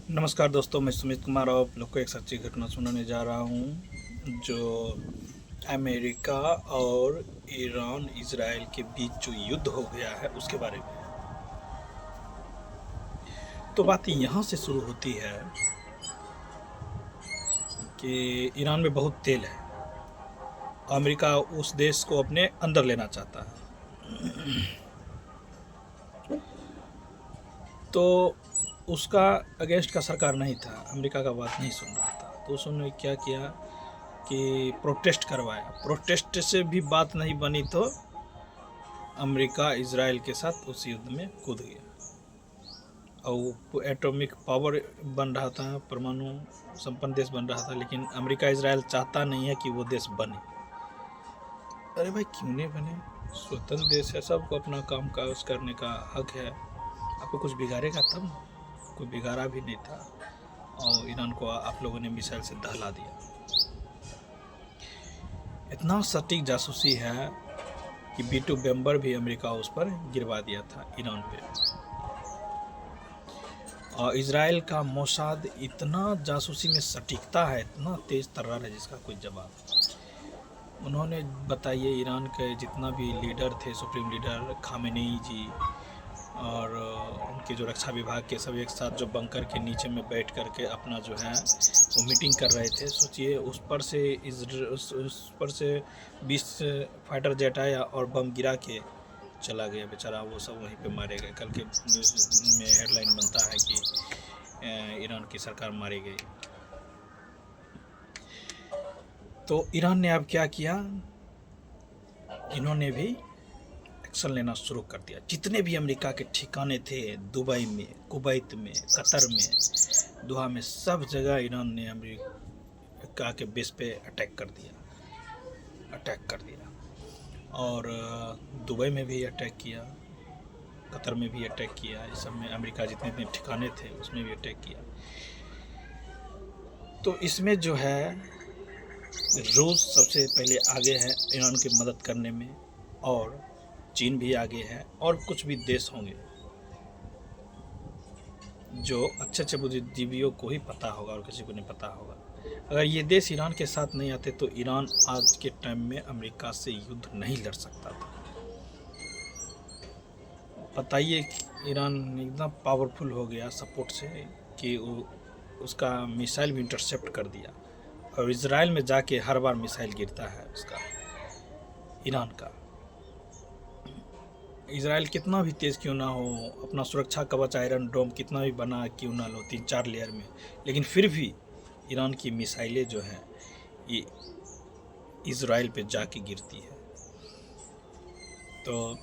नमस्कार दोस्तों, मैं सुमित कुमार और आप लोग को एक सच्ची घटना सुनाने जा रहा हूँ जो अमेरिका और ईरान इजराइल के बीच जो युद्ध हो गया है उसके बारे में। तो बात यहाँ से शुरू होती है कि ईरान में बहुत तेल है। अमेरिका उस देश को अपने अंदर लेना चाहता है। तो उसका अगेंस्ट का सरकार नहीं था, अमेरिका का बात नहीं सुन रहा था। तो उसने क्या किया कि प्रोटेस्ट करवाया। प्रोटेस्ट से भी बात नहीं बनी तो अमेरिका इजराइल के साथ उस युद्ध में कूद गया। और एटॉमिक पावर बन रहा था, परमाणु संपन्न देश बन रहा था, लेकिन अमेरिका इजराइल चाहता नहीं है कि वो देश बने। अरे भाई, क्यों नहीं बने? स्वतंत्र देश है, सबको अपना काम काज करने का हक है। आपको कुछ बिगाड़ेगा तब? कोई बिगाड़ा भी नहीं था और ईरान को आप लोगों ने मिसाइल से दहला दिया। इतना सटीक जासूसी है कि B-2 बम्बर भी अमेरिका उस पर गिरवा दिया था ईरान पे। और इजराइल का मोसाद इतना जासूसी में सटीकता है, इतना तेज तर्रार है जिसका कोई जवाब। उन्होंने बताइए, ईरान के जितना भी लीडर थे, सुप्रीम लीडर खामेनेई जी और उनके जो रक्षा विभाग के सब एक साथ जो बंकर के नीचे में बैठ करके अपना जो है वो मीटिंग कर रहे थे। सोचिए, उस पर से 20 फाइटर जेट आया और बम गिरा के चला गया बेचारा। वो सब वहीं पे मारे गए। कल के न्यूज़ में हेडलाइन बनता है कि ईरान की सरकार मारी गई। तो ईरान ने अब क्या किया, इन्होंने भी एक्शन लेना शुरू कर दिया। जितने भी अमेरिका के ठिकाने थे, दुबई में, कुवैत में, कतर में, दोहा में, सब जगह ईरान ने अमेरिका के बेस पे अटैक कर दिया। और दुबई में भी अटैक किया, कतर में भी अटैक किया। इस सब में अमेरिका जितने ठिकाने थे उसमें भी अटैक किया। तो इसमें जो है रूस सबसे पहले आगे है ईरान की मदद करने में, और चीन भी आगे है, और कुछ भी देश होंगे जो अच्छे बुद्धिजीवियों को ही पता होगा और किसी को नहीं पता होगा। अगर ये देश ईरान के साथ नहीं आते तो ईरान आज के टाइम में अमेरिका से युद्ध नहीं लड़ सकता था। बताइए, ईरान इतना पावरफुल हो गया सपोर्ट से कि उसका मिसाइल भी इंटरसेप्ट कर दिया। और इजराइल में जाके हर बार मिसाइल गिरता है उसका, ईरान का। इजराइल कितना भी तेज़ क्यों ना हो, अपना सुरक्षा कवच आयरन डोम कितना भी बना क्यों ना लो 3-4 लेयर में, लेकिन फिर भी ईरान की मिसाइलें जो हैं ये इजराइल पे जाके गिरती है। तो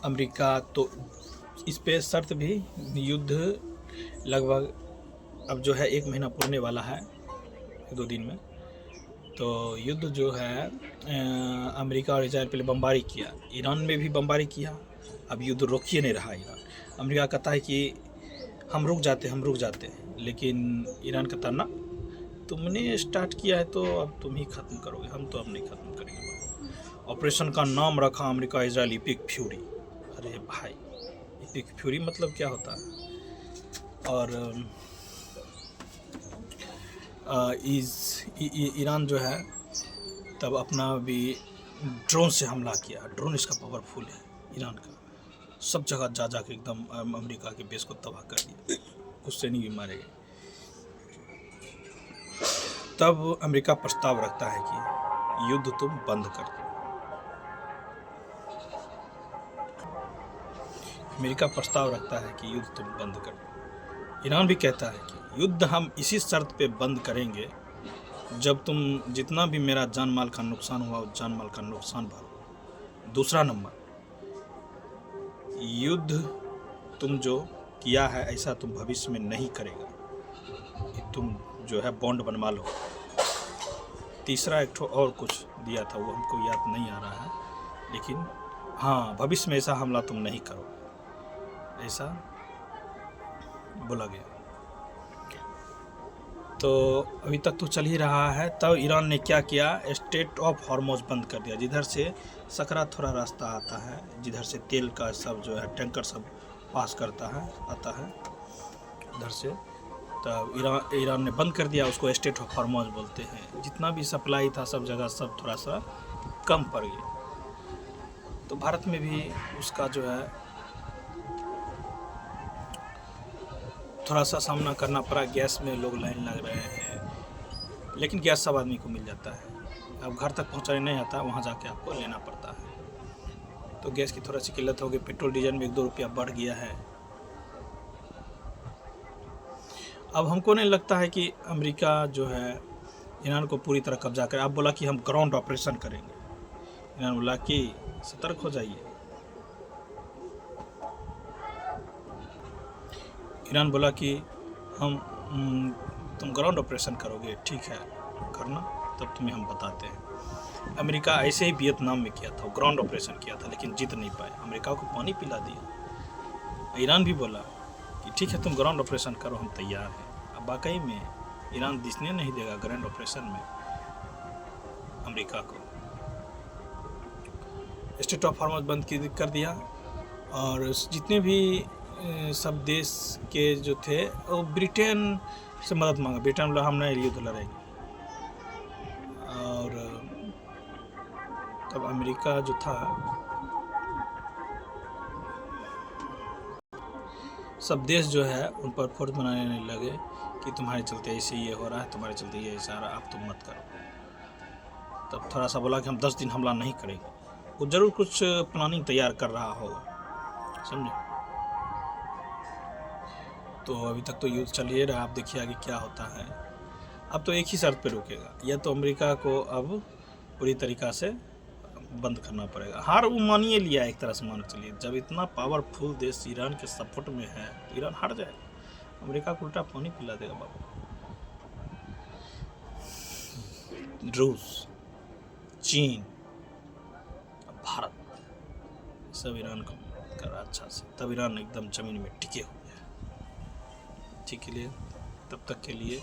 अमेरिका तो इस पे शर्त भी, युद्ध लगभग अब जो है 1 महीना पुरने वाला है 2 दिन में। तो युद्ध जो है अमेरिका और इजराइल पहले बमबारी किया, ईरान में भी बमबारी किया। अब युद्ध रोक ही नहीं रहा ईरान। अमेरिका कहता है कि हम रुक जाते, लेकिन ईरान कहता ना, तुमने स्टार्ट किया है तो अब तुम ही ख़त्म करोगे, हम तो अब नहीं ख़त्म करेंगे। ऑपरेशन का नाम रखा अमेरिका इजराइल इपिक फ्यूरी। अरे भाई, इपिक फ्यूरी मतलब क्या होता है? और ईरान जो है तब अपना भी ड्रोन से हमला किया। ड्रोन इसका पावरफुल है ईरान का, सब जगह जा के एकदम अमेरिका के बेस को तबाह कर दिया। कुछ सैनिक भी मारे गए। तब अमेरिका प्रस्ताव रखता है कि युद्ध तुम बंद कर दो। अमेरिका प्रस्ताव रखता है कि युद्ध तुम बंद कर दो। ईरान भी कहता है कि युद्ध हम इसी शर्त पे बंद करेंगे जब तुम जितना भी मेरा जान माल का नुकसान हुआ उस जान माल का नुकसान भरो। दूसरा नंबर, युद्ध तुम जो किया है ऐसा तुम भविष्य में नहीं करेगा, तुम जो है बॉन्ड बनवा लो। तीसरा एक और कुछ दिया था, वो हमको याद नहीं आ रहा है, लेकिन हाँ, भविष्य में ऐसा हमला तुम नहीं करो, ऐसा बोला गया। तो अभी तक तो चल ही रहा है। तब ईरान ने क्या किया, स्ट्रेट ऑफ हॉर्मुज़ बंद कर दिया, जिधर से सकरा थोड़ा रास्ता आता है, जिधर से तेल का सब जो है टैंकर सब पास करता है आता है, उधर से, तब ईरान ने बंद कर दिया उसको। स्टेट ऑफ हॉर्मोज बोलते हैं। जितना भी सप्लाई था सब जगह सब थोड़ा सा कम पड़ गया। तो भारत में भी उसका जो है थोड़ा सा सामना करना पड़ा। गैस में लोग लाइन लग रहे हैं, लेकिन गैस सब आदमी को मिल जाता है। अब घर तक पहुंचाने नहीं आता, वहाँ जाके आपको लेना पड़ता है। तो गैस की थोड़ा सी किल्लत हो गई। पेट्रोल डीजल में 1-2 रुपया बढ़ गया है। अब हमको नहीं लगता है कि अमेरिका जो है ईरान को पूरी तरह कब्जा करे। आप बोला कि हम ग्राउंड ऑपरेशन करेंगे, ईरान बोला कि सतर्क हो जाइए। ईरान बोला कि तुम ग्राउंड ऑपरेशन करोगे, ठीक है करना, तब तुम्हें हम बताते हैं। अमेरिका ऐसे ही वियतनाम में किया था, ग्राउंड ऑपरेशन किया था, लेकिन जीत नहीं पाए। अमेरिका को पानी पिला दिया। ईरान भी बोला कि ठीक है तुम ग्राउंड ऑपरेशन करो, हम तैयार हैं। अब वाकई में ईरान दिखने नहीं देगा ग्राउंड ऑपरेशन में अमेरिका को। स्टेट ऑफ हॉर्मोज बंद कर दिया, और जितने भी सब देश के जो थे वो ब्रिटेन से मदद मांगा। ब्रिटेन बोला हम नहीं युद्ध लड़ेंगे। और तब अमेरिका जो था सब देश जो है उन पर फोर्स बनाने लगे कि तुम्हारे चलते ऐसे ये हो रहा है, तुम्हारे चलते ये ऐसा आ रहा है, अब तुम मत करो। तब थोड़ा सा बोला कि हम 10 दिन हमला नहीं करेंगे। वो ज़रूर कुछ प्लानिंग तैयार कर रहा होगा, समझे। तो अभी तक तो युद्ध चल ही रहा, आप देखिए आगे क्या होता है। अब तो एक ही शर्त पे रुकेगा, या तो अमेरिका को अब पूरी तरीक़ा से बंद करना पड़ेगा। हार वो मानिए लिया एक तरह से, मान चलिए। जब इतना पावरफुल देश ईरान के सपोर्ट में है तो ईरान हार जाए, अमेरिका को उल्टा पानी पिला देगा बाबू। रूस, चीन, भारत सब ईरान को कर रहा अच्छा से, तब ईरान एकदम ज़मीन में टिके हुए हैं। ठीक के लिए, तब तक के लिए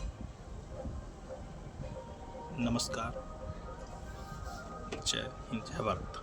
नमस्कार, जय हिंद, जय भारत।